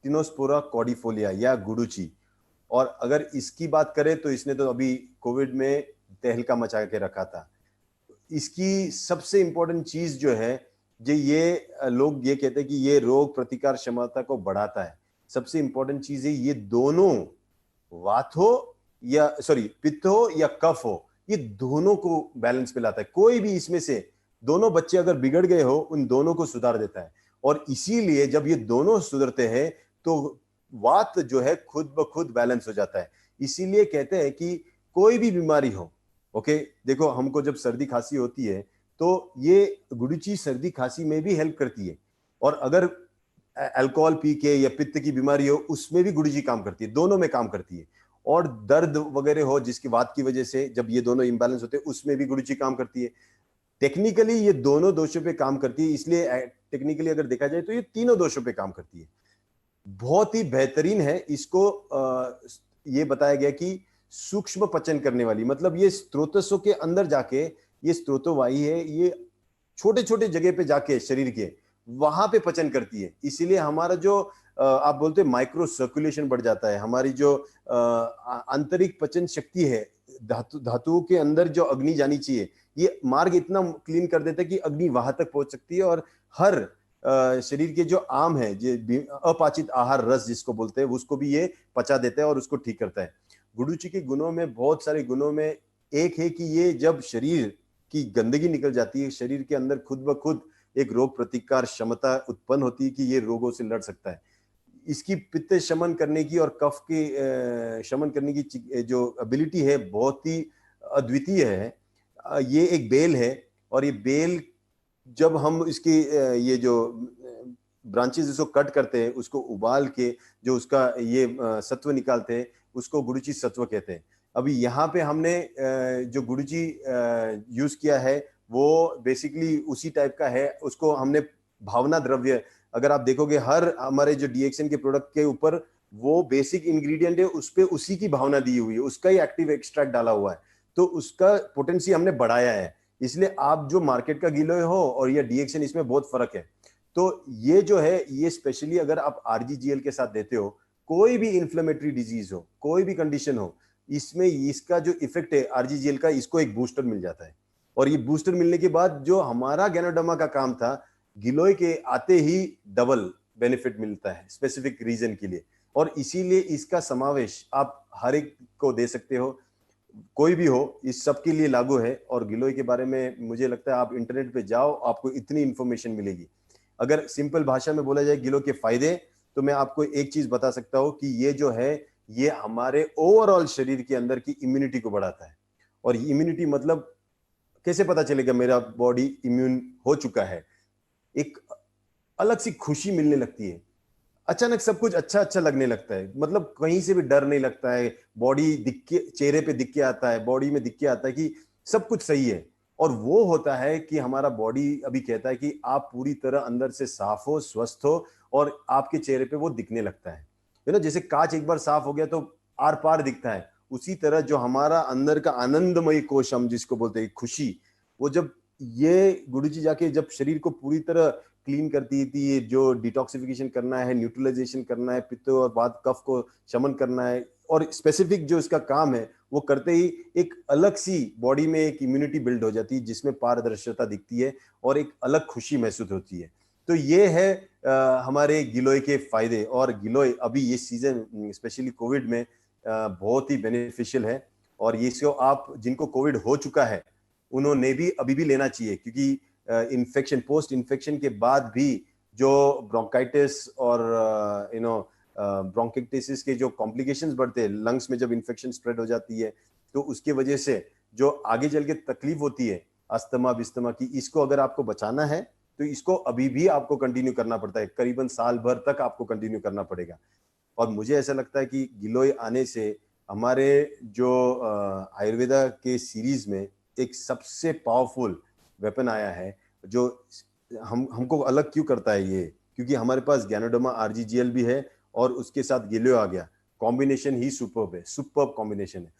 एक्टिनोस्पोरा cordifolia या गुडुचि। और अगर इसकी बात करें तो इसने तो अभी कोविड में तहलका मचा के रखा था। इसकी सबसे इंपॉर्टेंट चीज जो है, ये लोग ये कहते हैं कि ये रोग प्रतिकार क्षमता को बढ़ाता है। सबसे इंपॉर्टेंट चीज है ये दोनों, वात हो या सॉरी पित्त हो या कफ हो, ये दोनों को बैलेंस पे लाता है। कोई भी इसमें से दोनों बच्चे अगर बिगड़ गए हो, उन दोनों को सुधार देता है। और इसीलिए जब ये दोनों सुधरते हैं तो वात जो है खुद ब खुद बैलेंस हो जाता है। इसीलिए कहते हैं कि कोई भी बीमारी हो, ओके, देखो हमको जब सर्दी खांसी होती है तो ये गुडुचि सर्दी खांसी में भी हेल्प करती है। और अगर अल्कोहल पी के या पित्त की बीमारी हो, उसमें भी गुडुचि काम करती है, दोनों में काम करती है। और दर्द वगैरह हो जिसकी वात की वजह से, जब ये दोनों इंबैलेंस होते हैं, उसमें भी गुडुचि काम करती है। टेक्निकली ये दोनों दोषों पे काम करती है, इसलिए टेक्निकली अगर देखा जाए तो ये तीनों दोषों पे काम करती है। बहुत ही बेहतरीन है। इसको ये बताया गया कि सूक्ष्म पचन करने वाली, मतलब ये स्त्रोतसों के अंदर जाके, ये स्त्रोतोवाही है, ये छोटे छोटे जगह पे जाके शरीर के वहां पे पचन करती है। इसीलिए हमारा जो आप बोलते हैं माइक्रो सर्कुलेशन बढ़ जाता है। हमारी जो आंतरिक पचन शक्ति है, धातुओं के अंदर जो अग्नि जानी चाहिए, ये मार्ग इतना क्लीन कर देता है कि अग्नि वहां तक पहुंच सकती है। और हर शरीर के जो आम है, जो अपाचित आहार रस जिसको बोलते हैं, उसको भी ये पचा देता है और उसको ठीक करता है। गुडुचि के गुणों में, बहुत सारे गुणों में एक है कि ये जब शरीर की गंदगी निकल जाती है, शरीर के अंदर खुद ब खुद एक रोग प्रतिकार क्षमता उत्पन्न होती है कि ये रोगों से लड़ सकता है। इसकी पित्त शमन करने की और कफ के शमन करने की जो एबिलिटी है, बहुत ही अद्वितीय है। ये एक बेल है, और ये बेल जब हम इसकी ये जो ब्रांचेस इसको कट करते हैं, उसको उबाल के जो उसका ये सत्व निकालते हैं, उसको गुडुचि सत्व कहते हैं। अभी यहाँ पे हमने जो गुडुचि यूज किया है वो बेसिकली उसी टाइप का है। उसको हमने भावना द्रव्य, अगर आप देखोगे हर हमारे जो डीएक्सएन के प्रोडक्ट के ऊपर वो बेसिक इंग्रेडिएंट है, उस पे उसी की भावना दी हुई है, उसका ही एक्टिव एक्सट्रैक्ट डाला हुआ है। तो उसका पोटेंसी हमने बढ़ाया है। इसलिए आप जो मार्केट का गिलोय हो और ये डीएक्सएन, इसमें बहुत फर्क है। तो ये जो है, ये स्पेशली अगर आप आरजीजीएल के साथ देते हो, कोई भी इन्फ्लेमेटरी डिजीज हो, कोई भी कंडीशन हो, इसमें इसका जो इफेक्ट है आरजीजीएल का, इसको एक बूस्टर मिल जाता है। और ये बूस्टर मिलने के बाद जो हमारा गैनोडर्मा का काम था, गिलोय के आते ही डबल बेनिफिट मिलता है स्पेसिफिक रीजन के लिए। और इसीलिए इसका समावेश आप हर एक को दे सकते हो, कोई भी हो, इस सब के लिए लागू है। और गिलोय के बारे में मुझे लगता है आप इंटरनेट पे जाओ, आपको इतनी इंफॉर्मेशन मिलेगी। अगर सिंपल भाषा में बोला जाए गिलोय के फायदे, तो मैं आपको एक चीज बता सकता हूं कि ये जो है, ये हमारे ओवरऑल शरीर के अंदर की इम्यूनिटी को बढ़ाता है। और इम्यूनिटी मतलब कैसे पता चलेगा मेरा बॉडी इम्यून हो चुका है? एक अलग सी खुशी मिलने लगती है, अचानक सब कुछ अच्छा अच्छा लगने लगता है, मतलब कहीं से भी डर नहीं लगता है। बॉडी दिख के, चेहरे पे दिख के आता है, बॉडी में दिख के आता है कि सब कुछ सही है। और वो होता है कि हमारा बॉडी अभी कहता है कि आप पूरी तरह अंदर से साफ हो, स्वस्थ हो, और आपके चेहरे पे वो दिखने लगता है ना। जैसे कांच एक बार साफ हो गया तो आर पार दिखता है, उसी तरह जो हमारा अंदर का आनंदमयी कोश हम जिसको बोलते हैं खुशी, वो जब ये गुरुजी जाके जब शरीर को पूरी तरह क्लीन करती थी, जो डिटॉक्सिफिकेशन करना है, न्यूट्रलाइजेशन करना है, पित्त और वात कफ को शमन करना है, और स्पेसिफिक जो इसका काम है वो करते ही एक अलग सी बॉडी में एक इम्यूनिटी बिल्ड हो जाती है, जिसमें पारदर्शिता दिखती है और एक अलग खुशी महसूस होती है। तो ये है हमारे गिलोय के फायदे। और गिलोय अभी ये सीजन स्पेशली कोविड में बहुत ही बेनिफिशियल है। और ये इसको आप जिनको कोविड हो चुका है उन्होंने भी अभी भी लेना चाहिए, क्योंकि इन्फेक्शन, पोस्ट इन्फेक्शन के बाद भी जो ब्रोंकाइटिस और ब्रोंकिटिस के जो कॉम्प्लिकेशंस बढ़ते हैं लंग्स में, जब इन्फेक्शन स्प्रेड हो जाती है, तो उसके वजह से जो आगे चल के तकलीफ होती है अस्थमा बिस्थमा की, इसको अगर आपको बचाना है तो इसको अभी भी आपको कंटिन्यू करना पड़ता है, करीबन साल भर तक आपको कंटिन्यू करना पड़ेगा। और मुझे ऐसा लगता है कि गिलोय आने से हमारे जो आयुर्वेदा के सीरीज में एक सबसे पावरफुल वेपन आया है, जो हमको अलग क्यों करता है ये, क्योंकि हमारे पास गैनोडर्मा आरजीजीएल भी है और उसके साथ गिलोय आ गया। कॉम्बिनेशन ही सुपर्ब है, सुपर्ब कॉम्बिनेशन है।